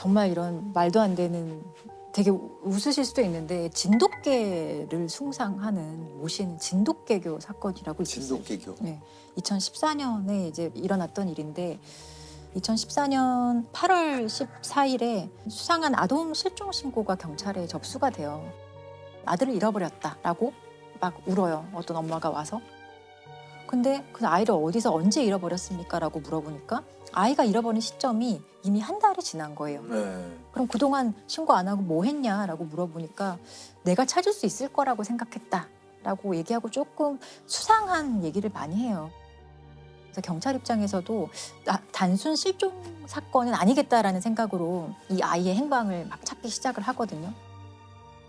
정말 이런 말도 안 되는 되게 웃으실 수도 있는데 진돗개를 숭상하는 모시는 진돗개교 사건이라고 있었어요. 진돗개교. 네, 2014년에 이제 일어났던 일인데 2014년 8월 14일에 수상한 아동 실종 신고가 경찰에 접수가 돼요. 아들을 잃어버렸다라고 막 울어요. 어떤 엄마가 와서. 근데 그 아이를 어디서 언제 잃어버렸습니까? 라고 물어보니까 아이가 잃어버린 시점이 이미 한 달이 지난 거예요. 네. 그럼 그동안 신고 안 하고 뭐 했냐라고 물어보니까 내가 찾을 수 있을 거라고 생각했다라고 얘기하고 조금 수상한 얘기를 많이 해요. 그래서 경찰 입장에서도 단순 실종 사건은 아니겠다라는 생각으로 이 아이의 행방을 막 찾기 시작을 하거든요.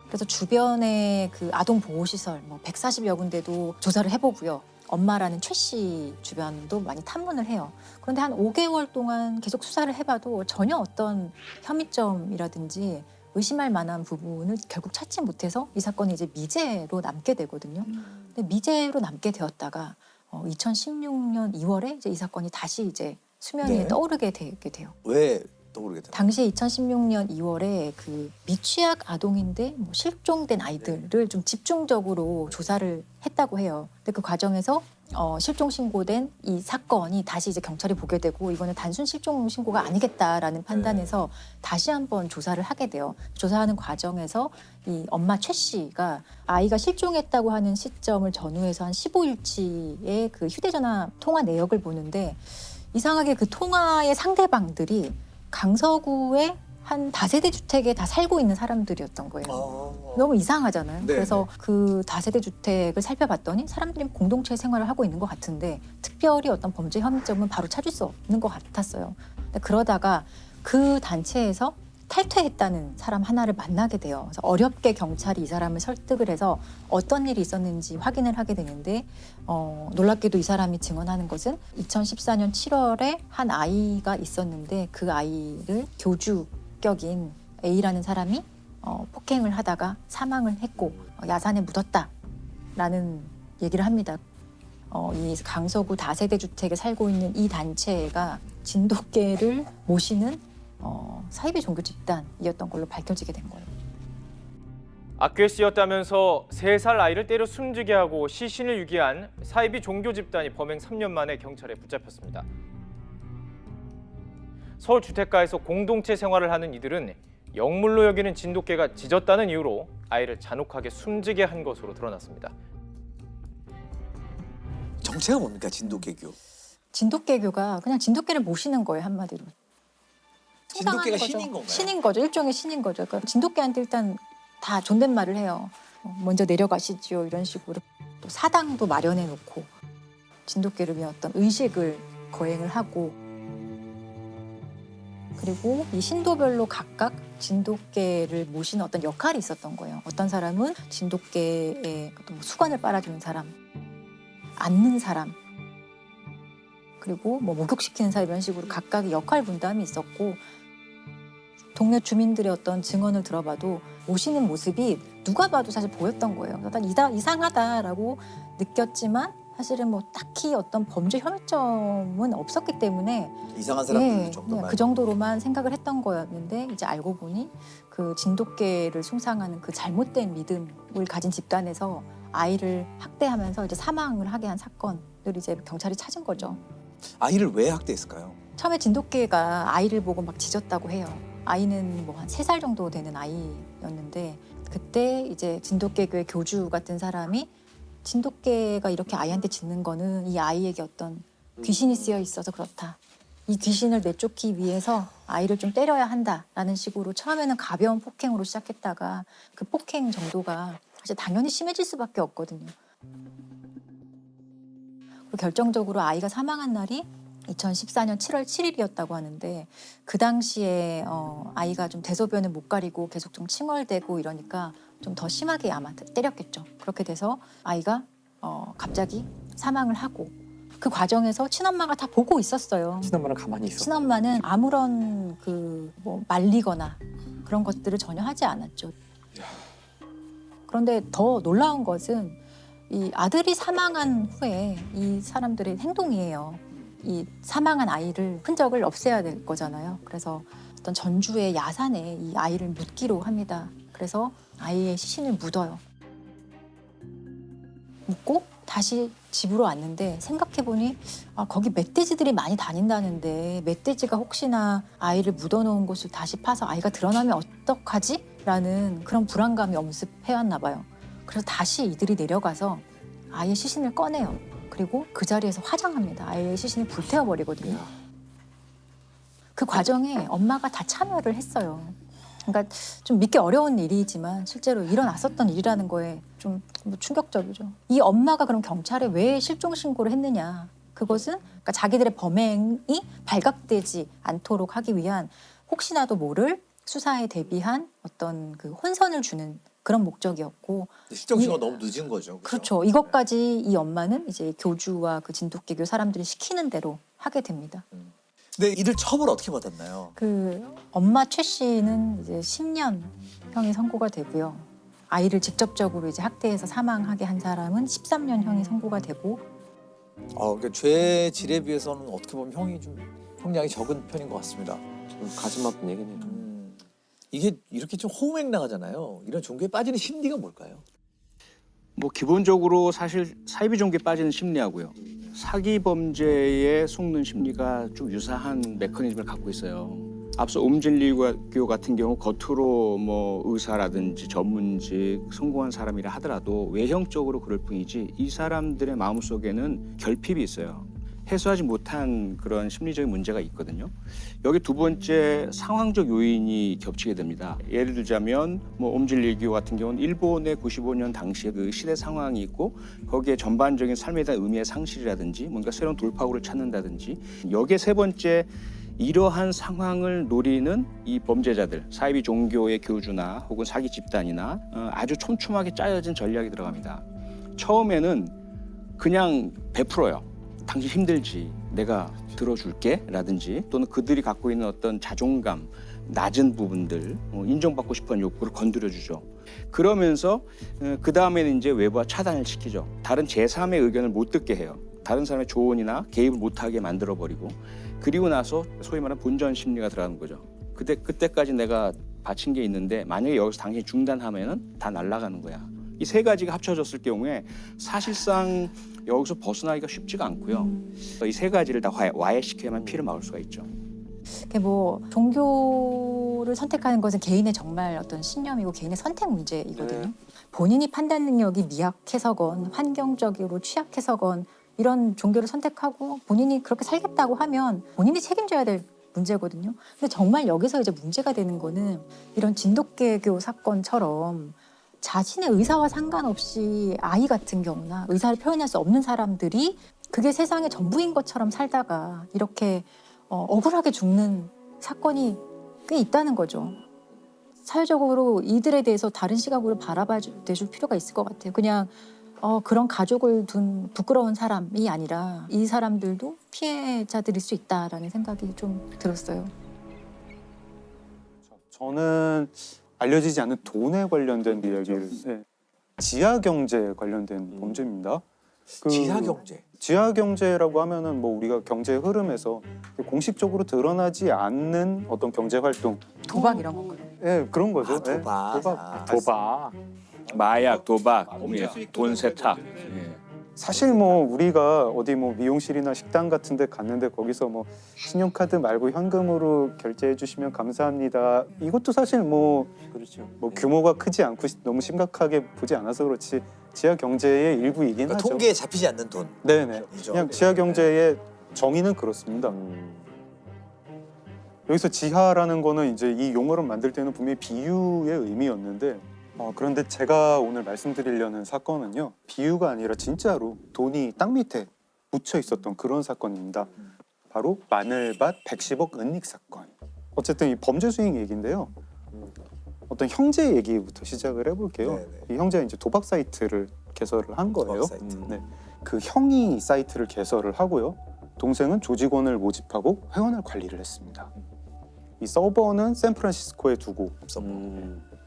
그래서 주변의 그 아동 보호시설 뭐 140여 군데도 조사를 해보고요. 엄마라는 최 씨 주변도 많이 탐문을 해요. 그런데 한 5개월 동안 계속 수사를 해봐도 전혀 어떤 혐의점이라든지 의심할 만한 부분을 결국 찾지 못해서 이 사건이 이제 미제로 남게 되거든요. 근데 미제로 남게 되었다가 2016년 2월에 이제 이 사건이 다시 이제 수면 위에 네. 떠오르게 되게 돼요. 왜 떠오르게 되나요? 당시에 2016년 2월에 그 미취학 아동인데 뭐 실종된 아이들을 좀 집중적으로 조사를 했다고 해요. 근데 그 과정에서 실종 신고된 이 사건이 다시 이제 경찰이 보게 되고 이거는 단순 실종 신고가 아니겠다라는 판단에서 다시 한번 조사를 하게 돼요. 조사하는 과정에서 이 엄마 최 씨가 아이가 실종했다고 하는 시점을 전후해서 한 15일치의 그 휴대전화 통화 내역을 보는데 이상하게 그 통화의 상대방들이 강서구의 한 다세대 주택에 다 살고 있는 사람들이었던 거예요. 너무 이상하잖아요. 네, 그래서 그 다세대 주택을 살펴봤더니 사람들이 공동체 생활을 하고 있는 것 같은데 특별히 어떤 범죄 혐의점은 바로 찾을 수 없는 것 같았어요. 근데 그러다가 그 단체에서 탈퇴했다는 사람 하나를 만나게 돼요. 그래서 어렵게 경찰이 이 사람을 설득을 해서 어떤 일이 있었는지 확인을 하게 되는데 놀랍게도 이 사람이 증언하는 것은 2014년 7월에 한 아이가 있었는데 그 아이를 교주격인 A라는 사람이 폭행을 하다가 사망을 했고 야산에 묻었다라는 얘기를 합니다. 이 강서구 다세대 주택에 살고 있는 이 단체가 진돗개를 모시는 사이비 종교 집단이었던 걸로 밝혀지게 된 거예요. 악귀에 씌었다면서 3살 아이를 때려 숨지게 하고 시신을 유기한 사이비 종교 집단이 범행 3년 만에 경찰에 붙잡혔습니다. 서울 주택가에서 공동체 생활을 하는 이들은 영물로 여기는 진돗개가 짖었다는 이유로 아이를 잔혹하게 숨지게 한 것으로 드러났습니다. 정체가 뭡니까 진돗개교? 진돗개교가 그냥 진돗개를 모시는 거예요, 한마디로. 진돗개가 숭상하는 거죠. 신인 건가요? 신인 거죠. 일종의 신인 거죠. 그러니까 진돗개한테 일단 다 존댓말을 해요. 먼저 내려가시지요 이런 식으로. 또 사당도 마련해 놓고 진돗개를 위한 어떤 의식을 거행을 하고 그리고 이 신도별로 각각 진돗개를 모시는 어떤 역할이 있었던 거예요. 어떤 사람은 진돗개의 어떤 수건을 빨아주는 사람, 앉는 사람, 그리고 뭐 목욕시키는 사람 이런 식으로 각각의 역할 분담이 있었고 동네 주민들의 어떤 증언을 들어봐도 모시는 모습이 누가 봐도 사실 보였던 거예요. 일단 이상하다라고 느꼈지만 사실은 뭐 딱히 어떤 범죄 혐의점은 없었기 때문에 이상한 사람들 정도만. 그 정도로만 생각을 했던 거였는데 이제 알고 보니 그 진돗개를 숭상하는 그 잘못된 믿음을 가진 집단에서 아이를 학대하면서 이제 사망을 하게 한 사건을 이제 경찰이 찾은 거죠. 아이를 왜 학대했을까요? 처음에 진돗개가 아이를 보고 막 짖었다고 해요. 아이는 뭐 한 3살 정도 되는 아이였는데 그때 이제 진돗개교의 교주 같은 사람이 진돗개가 이렇게 아이한테 짖는 거는 이 아이에게 어떤 귀신이 쓰여 있어서 그렇다. 이 귀신을 내쫓기 위해서 아이를 좀 때려야 한다라는 식으로 처음에는 가벼운 폭행으로 시작했다가 그 폭행 정도가 사실 당연히 심해질 수밖에 없거든요. 그리고 결정적으로 아이가 사망한 날이 2014년 7월 7일이었다고 하는데 그 당시에 아이가 좀 대소변을 못 가리고 계속 좀 칭얼대고 이러니까 좀 더 심하게 아마 때렸겠죠. 그렇게 돼서 아이가 갑자기 사망을 하고 그 과정에서 친엄마가 다 보고 있었어요. 친엄마는 가만히 있어. 친엄마는 아무런 그 뭐 말리거나 그런 것들을 전혀 하지 않았죠. 그런데 더 놀라운 것은 이 아들이 사망한 후에 이 사람들의 행동이에요. 이 사망한 아이를 흔적을 없애야 될 거잖아요. 그래서 어떤 전주의 야산에 이 아이를 묻기로 합니다. 그래서 아이의 시신을 묻어요. 묻고 다시 집으로 왔는데 생각해보니 거기 멧돼지들이 많이 다닌다는데 멧돼지가 혹시나 아이를 묻어놓은 곳을 다시 파서 아이가 드러나면 어떡하지? 라는 그런 불안감이 엄습해왔나 봐요. 그래서 다시 이들이 내려가서 아이의 시신을 꺼내요. 그리고 그 자리에서 화장합니다. 아이의 시신을 불태워버리거든요. 그 과정에 엄마가 다 참여를 했어요. 그러니까 좀 믿기 어려운 일이지만 실제로 일어났었던 일이라는 거에 좀 충격적이죠. 이 엄마가 그럼 경찰에 왜 실종 신고를 했느냐? 그것은 그러니까 자기들의 범행이 발각되지 않도록 하기 위한 혹시나도 모를 수사에 대비한 어떤 그 혼선을 주는 그런 목적이었고. 실종 신고가 너무 늦은 거죠. 그렇죠. 이것까지 이 엄마는 이제 교주와 그 진돗개교 사람들이 시키는 대로 하게 됩니다. 근데 이들 처벌 어떻게 받았나요? 그 엄마 최 씨는 이제 10년 형이 선고가 되고요. 아이를 직접적으로 이제 학대해서 사망하게 한 사람은 13년 형이 선고가 되고. 그러니까 죄 질에 비해서는 어떻게 보면 형이 좀 형량이 적은 편인 것 같습니다. 좀 가슴 아픈 얘기네요. 이게 이렇게 좀 호응행랑하잖아요. 이런 종교에 빠지는 심리가 뭘까요? 뭐 기본적으로 사실 사이비 종교에 빠지는 심리하고요. 사기 범죄에 속는 심리가 좀 유사한 메커니즘을 갖고 있어요. 앞서 음진리교 같은 경우 겉으로 뭐 의사라든지 전문직 성공한 사람이라 하더라도 외형적으로 그럴 뿐이지 이 사람들의 마음속에는 결핍이 있어요. 해소하지 못한 그런 심리적인 문제가 있거든요. 여기 두 번째 상황적 요인이 겹치게 됩니다. 예를 들자면 뭐 옴질리교 같은 경우는 일본의 95년 당시의 그 시대 상황이 있고 거기에 전반적인 삶에 대한 의미의 상실이라든지 뭔가 새로운 돌파구를 찾는다든지 여기에 세 번째 이러한 상황을 노리는 이 범죄자들, 사이비 종교의 교주나 혹은 사기 집단이나 아주 촘촘하게 짜여진 전략이 들어갑니다. 처음에는 그냥 베풀어요. 당신 힘들지, 내가 들어줄게 라든지 또는 그들이 갖고 있는 어떤 자존감, 낮은 부분들, 인정받고 싶은 욕구를 건드려주죠. 그러면서 그 다음에는 이제 외부와 차단을 시키죠. 다른 제3의 의견을 못 듣게 해요. 다른 사람의 조언이나 개입을 못하게 만들어버리고 그리고 나서 소위 말하는 본전 심리가 들어가는 거죠. 그때까지 내가 바친 게 있는데 만약에 여기서 당신이 중단하면은 다 날아가는 거야. 이 세 가지가 합쳐졌을 경우에 사실상 여기서 벗어나기가 쉽지가 않고요. 이 세 가지를 다 와해시켜야만 피를 막을 수가 있죠. 뭐 종교를 선택하는 것은 개인의 정말 어떤 신념이고 개인의 선택 문제이거든요. 네. 본인이 판단 능력이 미약해서건 환경적으로 취약해서건 이런 종교를 선택하고 본인이 그렇게 살겠다고 하면 본인이 책임져야 될 문제거든요. 근데 정말 여기서 이제 문제가 되는 거는 이런 진돗개교 사건처럼 자신의 의사와 상관없이 아이 같은 경우나 의사를 표현할 수 없는 사람들이 그게 세상의 전부인 것처럼 살다가 이렇게 억울하게 죽는 사건이 꽤 있다는 거죠. 사회적으로 이들에 대해서 다른 시각으로 바라봐 줄 필요가 있을 것 같아요. 그냥 그런 가족을 둔 부끄러운 사람이 아니라 이 사람들도 피해자들일 수 있다라는 생각이 좀 들었어요. 저는 알려지지 않은 돈에 관련된 이야기를 지하 경제에 관련된 범죄입니다. 지하 경제. 지하 경제라고 하면은 뭐 우리가 경제 흐름에서 공식적으로 드러나지 않는 어떤 경제 활동, 도박 이런 건가요? 그런 거죠. 도박. 도박. 마약, 도박, 돈 세탁. 사실 뭐 우리가 어디 뭐 미용실이나 식당 같은 데 갔는데 거기서 뭐 신용카드 말고 현금으로 결제해 주시면 감사합니다. 이것도 사실 뭐 규모가 크지 않고 너무 심각하게 보지 않아서 그렇지 지하 경제의 일부이긴 그러니까 하죠. 통계에 잡히지 않는 돈. 네네. 이죠. 그냥 지하 경제의 정의는 그렇습니다. 여기서 지하라는 거는 이제 이 용어를 만들 때는 분명히 비유의 의미였는데 그런데 제가 오늘 말씀드리려는 사건은요. 비유가 아니라 진짜로 돈이 땅 밑에 묻혀 있었던 그런 사건입니다. 바로 마늘밭 110억 은닉 사건. 어쨌든 이 범죄 수익 얘기인데요. 어떤 형제 얘기부터 시작을 해볼게요. 네네. 이 형제가 이제 도박 사이트를 개설을 한 거예요. 도박 사이트. 네. 그 형이 사이트를 개설을 하고요. 동생은 조직원을 모집하고 회원을 관리를 했습니다. 이 서버는 샌프란시스코에 두고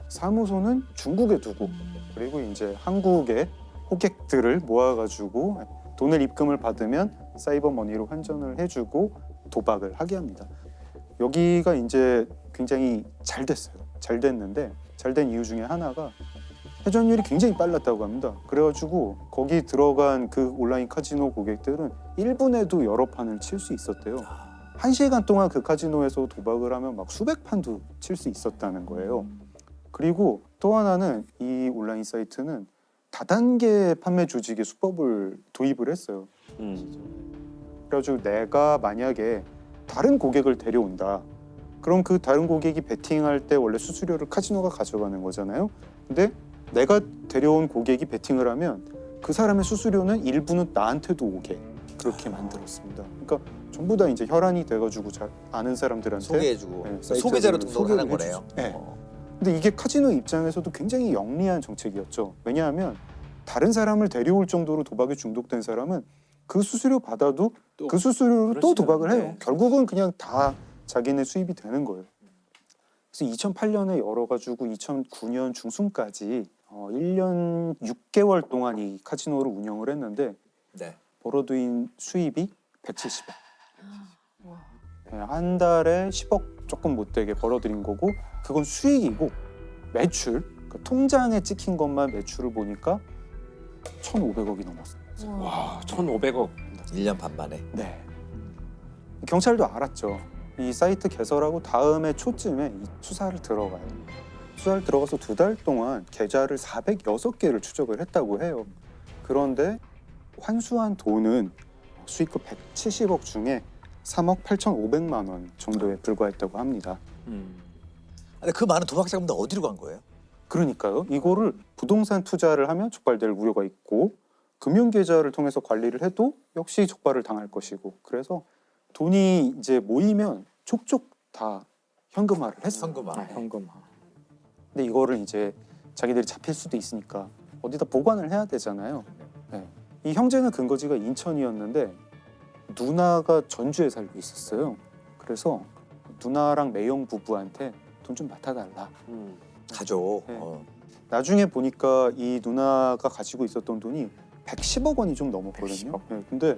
사무소는 중국에 두고 그리고 이제 한국의 호객들을 모아가지고 돈을 입금을 받으면 사이버 머니로 환전을 해주고 도박을 하게 합니다. 여기가 이제 굉장히 잘 됐어요. 잘 됐는데 잘 된 이유 중에 하나가 회전율이 굉장히 빨랐다고 합니다. 그래가지고 거기 들어간 그 온라인 카지노 고객들은 1분에도 여러 판을 칠 수 있었대요. 1시간 동안 그 카지노에서 도박을 하면 막 수백 판도 칠 수 있었다는 거예요. 그리고 또 하나는 이 온라인 사이트는 다단계 판매 조직의 수법을 도입을 했어요. 그래가지고 내가 만약에 다른 고객을 데려온다. 그럼 그 다른 고객이 베팅할 때 원래 수수료를 카지노가 가져가는 거잖아요. 근데 내가 데려온 고객이 베팅을 하면 그 사람의 수수료는 일부는 나한테도 오게 그렇게 만들었습니다. 그러니까 전부 다 이제 혈안이 돼가지고 잘 아는 사람들한테 소개해주고 네, 소비자로 사이트를 등록을 하는 소개를 거네요. 네. 근데 이게 카지노 입장에서도 굉장히 영리한 정책이었죠. 왜냐하면 다른 사람을 데려올 정도로 도박에 중독된 사람은 그 수수료 받아도 그 수수료로 또 그렇죠. 도박을 해요. 네. 결국은 그냥 다 자기네 수입이 되는 거예요. 그래서 2008년에 열어가지고 2009년 중순까지 1년 6개월 동안 이 카지노를 운영을 했는데 네. 벌어들인 수입이 170억. 네, 한 달에 10억 조금 못 되게 벌어들인 거고 그건 수익이고 매출, 그러니까 통장에 찍힌 것만 매출을 보니까 1,500억이 넘었어요. 와, 1,500억. 1년 반 만에. 네. 경찰도 알았죠. 이 사이트 개설하고 다음해 초쯤에 이 수사를 들어가요. 수사를 들어가서 2달 동안 계좌를 406개를 추적을 했다고 해요. 그런데 환수한 돈은 수익금 170억 중에 3억 8,500만 원 정도에 불과했다고 합니다. 근데 그 많은 도박 자금도 어디로 간 거예요? 그러니까요. 이거를 부동산 투자를 하면 적발될 우려가 있고 금융계좌를 통해서 관리를 해도 역시 적발을 당할 것이고 그래서 돈이 이제 모이면 족족 다 현금화를 했어요. 현금화. 현금화. 근데 이거를 이제 자기들이 잡힐 수도 있으니까 어디다 보관을 해야 되잖아요. 네. 이 형제는 근거지가 인천이었는데 누나가 전주에 살고 있었어요. 그래서 누나랑 매형 부부한테 돈 좀 맡아달라. 가족. 네. 어. 나중에 보니까 이 누나가 가지고 있었던 돈이 110억 원이 좀 넘었거든요. 110억? 네, 근데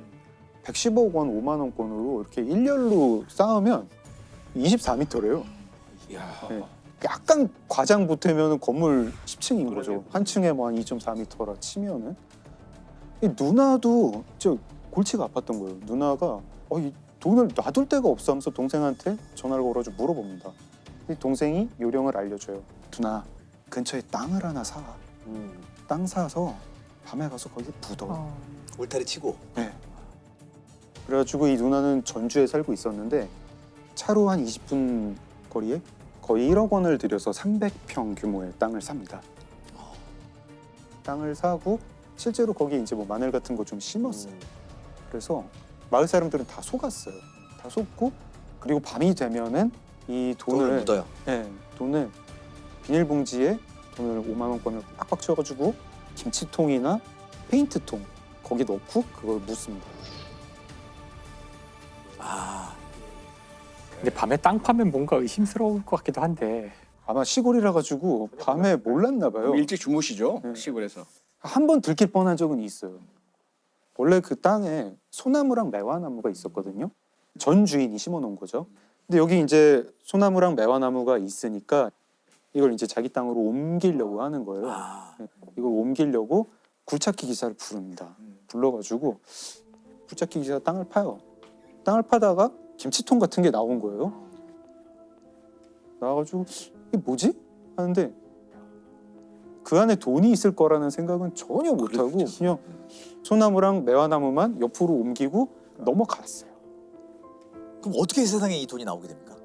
110억 원 5만 원권으로 이렇게 일렬로 쌓으면 24m래요. 네. 약간 과장 보태면 건물 10층인 거죠. 한 층에 뭐 한 2.4m라 치면은 이 누나도 저 골치가 아팠던 거예요. 누나가 이 돈을 놔둘 데가 없어 하면서 동생한테 전화를 걸어서 물어봅니다. 이 동생이 요령을 알려줘요. 누나 근처에 땅을 하나 사. 땅 사서 밤에 가서 거기 묻어. 울타리 치고. 네. 그래가지고 이 누나는 전주에 살고 있었는데 차로 한 20분 거리에 거의 1억 원을 들여서 300평 규모의 땅을 삽니다. 땅을 사고 실제로 거기에 이제 뭐 마늘 같은 거 좀 심었어요. 그래서 마을 사람들은 다 속았어요. 다 속고 그리고 밤이 되면은 이 돈을 돈을 묻어요. 네, 돈을 비닐봉지에 돈을 5만 원권을 빡빡 쳐가지고 김치통이나 페인트통 거기 넣고 그걸 묻습니다. 아, 근데 밤에 땅 파면 뭔가 의심스러울 것 같기도 한데. 아마 시골이라 가지고 밤에 몰랐나 봐요. 일찍 주무시죠? 네. 시골에서. 한 번 들킬 뻔한 적은 있어요. 원래 그 땅에 소나무랑 매화나무가 있었거든요. 전 주인이 심어놓은 거죠. 근데 여기 이제 소나무랑 매화나무가 있으니까 이걸 이제 자기 땅으로 옮기려고 하는 거예요. 네, 이걸 옮기려고 굴착기 기사를 부릅니다. 불러가지고 굴착기 기사가 땅을 파요. 땅을 파다가 김치통 같은 게 나온 거예요. 나와가지고 이게 뭐지? 하는데 그 안에 돈이 있을 거라는 생각은 전혀 못하고 그냥 소나무랑 매화나무만 옆으로 옮기고 넘어갔어요. 그럼 어떻게 세상에 이 돈이 나오게 됩니까?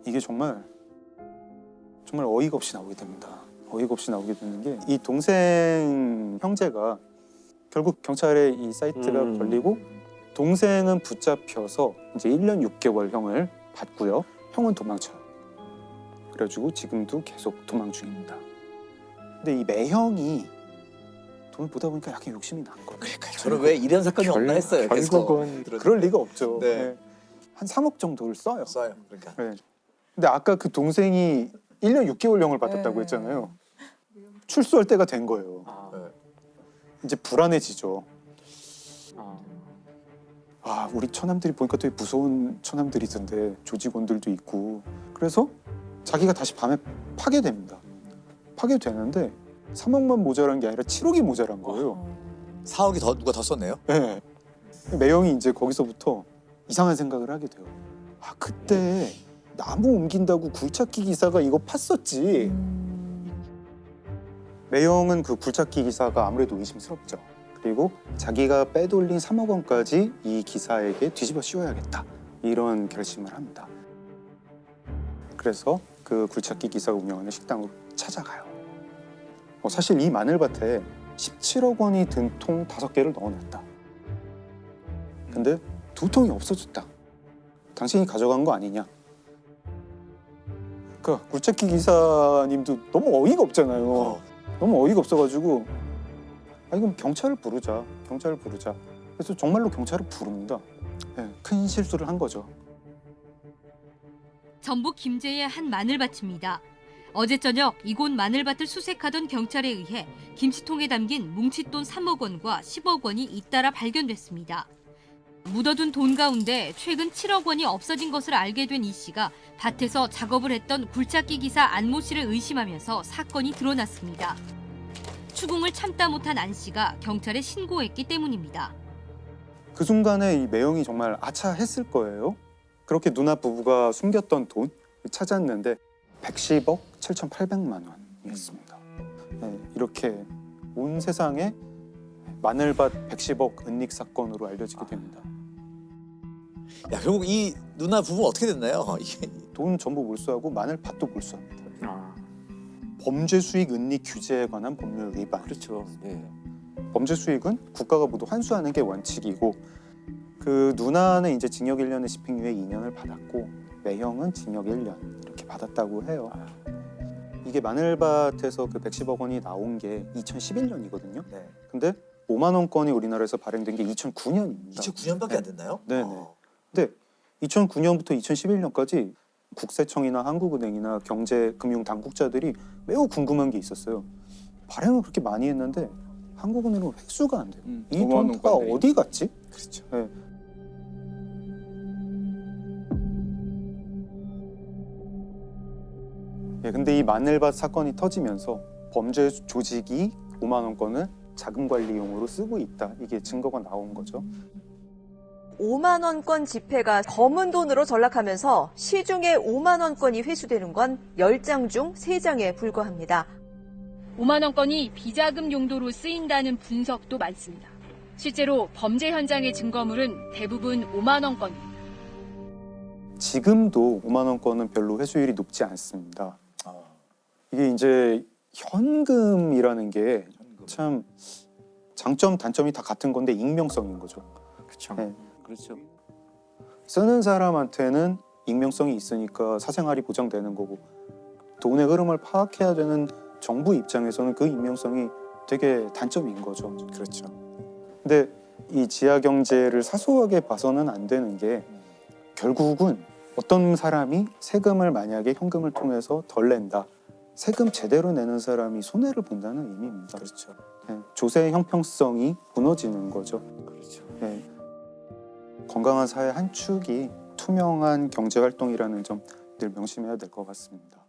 이게 정말 어이가 없이 나오게 됩니다. 어이가 없이 나오게 되는 게 이 동생 형제가 결국 경찰에 이 사이트가 걸리고 동생은 붙잡혀서 이제 1년 6개월 형을 받고요. 형은 도망쳐요. 그래가지고 지금도 계속 도망 중입니다. 근데 이 매형이 돈을 보다 보니까 약간 욕심이 난 거예요. 저는 왜 이런 사건이 없나 했어요. 계속. 결국은 그럴 리가 없죠. 네. 네. 한 3억 정도를 써요. 써요. 그러니까. 네. 근데 아까 그 동생이 1년 6개월형을 받았다고 했잖아요. 출소할 때가 된 거예요. 네. 이제 불안해지죠. 아, 우리 처남들이 보니까 되게 무서운 처남들이던데 조직원들도 있고. 그래서 자기가 다시 밤에 파괴됩니다. 파괴되는데 3억만 모자란 게 아니라 7억이 모자란 거예요. 4억이 더 누가 더 썼네요. 네. 매형이 이제 거기서부터 이상한 생각을 하게 돼요. 아, 그때 나무 옮긴다고 굴착기 기사가 이거 팠었지. 매형은 그 굴착기 기사가 아무래도 의심스럽죠. 그리고 자기가 빼돌린 3억 원까지 이 기사에게 뒤집어 씌워야겠다. 이런 결심을 합니다. 그래서 그 굴착기 기사가 운영하는 식당으로 찾아가요. 사실 이 마늘밭에 17억 원이 든 통 5개를 넣어놨다. 근데 2통이 없어졌다. 당신이 가져간 거 아니냐? 그 굴착기 기사님도 너무 어이가 없잖아요. 너무 어이가 없어가지고 이건 경찰을 부르자. 경찰을 부르자. 그래서 정말로 경찰을 부릅니다. 네, 큰 실수를 한 거죠. 전북 김제의 한 마늘밭입니다. 어제 저녁 이곳 마늘밭을 수색하던 경찰에 의해 김치통에 담긴 뭉칫돈 3억 원과 10억 원이 잇따라 발견됐습니다. 묻어둔 돈 가운데 최근 7억 원이 없어진 것을 알게 된 이 씨가 밭에서 작업을 했던 굴착기 기사 안모 씨를 의심하면서 사건이 드러났습니다. 추궁을 참다 못한 안 씨가 경찰에 신고했기 때문입니다. 그 순간에 이 매형이 정말 아차했을 거예요. 그렇게 누나 부부가 숨겼던 돈 찾았는데 110억 7,800만 원이었습니다. 네, 이렇게 온 세상에 마늘밭 110억 은닉 사건으로 알려지게 됩니다. 야, 결국 이 누나 부부 어떻게 됐나요? 이게 돈 전부 몰수하고 마늘밭도 몰수합니다. 아, 범죄 수익 은닉 규제에 관한 법률 위반. 그렇죠. 예. 범죄 수익은 국가가 모두 환수하는 게 원칙이고 그 누나는 이제 징역 1년에 집행유예 2년을 받았고 매형은 징역 1년 이렇게 받았다고 해요. 이게 마늘밭에서 그 110억 원이 나온 게 2011년이거든요. 네. 근데 5만 원권이 우리나라에서 발행된 게 2009년입니다. 2009년밖에 안 됐나요? 네네. 근데 2009년부터 2011년까지 국세청이나 한국은행이나 경제금융당국자들이 매우 궁금한 게 있었어요. 발행을 그렇게 많이 했는데 한국은행은 회수가 안 돼요. 이 5만 돈가 원권들이. 어디 갔지? 그렇죠. 네. 근데 이 마늘밭 사건이 터지면서 범죄 조직이 5만 원권을 자금 관리용으로 쓰고 있다. 이게 증거가 나온 거죠. 5만 원권 지폐가 검은 돈으로 전락하면서 시중에 5만 원권이 회수되는 건 10장 중 3장에 불과합니다. 5만 원권이 비자금 용도로 쓰인다는 분석도 많습니다. 실제로 범죄 현장의 증거물은 대부분 5만 원권입니다. 지금도 5만 원권은 별로 회수율이 높지 않습니다. 이게 이제 현금이라는 게 참 장점 단점이 다 같은 건데 익명성인 거죠. 그렇죠. 네. 그렇죠. 쓰는 사람한테는 익명성이 있으니까 사생활이 보장되는 거고 돈의 흐름을 파악해야 되는 정부 입장에서는 그 익명성이 되게 단점인 거죠. 그렇죠. 근데 이 지하 경제를 사소하게 봐서는 안 되는 게 결국은 어떤 사람이 세금을 만약에 현금을 통해서 덜 낸다. 세금 제대로 내는 사람이 손해를 본다는 의미입니다. 그렇죠. 네, 조세의 형평성이 무너지는 거죠. 그렇죠. 네, 건강한 사회 한 축이 투명한 경제 활동이라는 점 늘 명심해야 될 것 같습니다.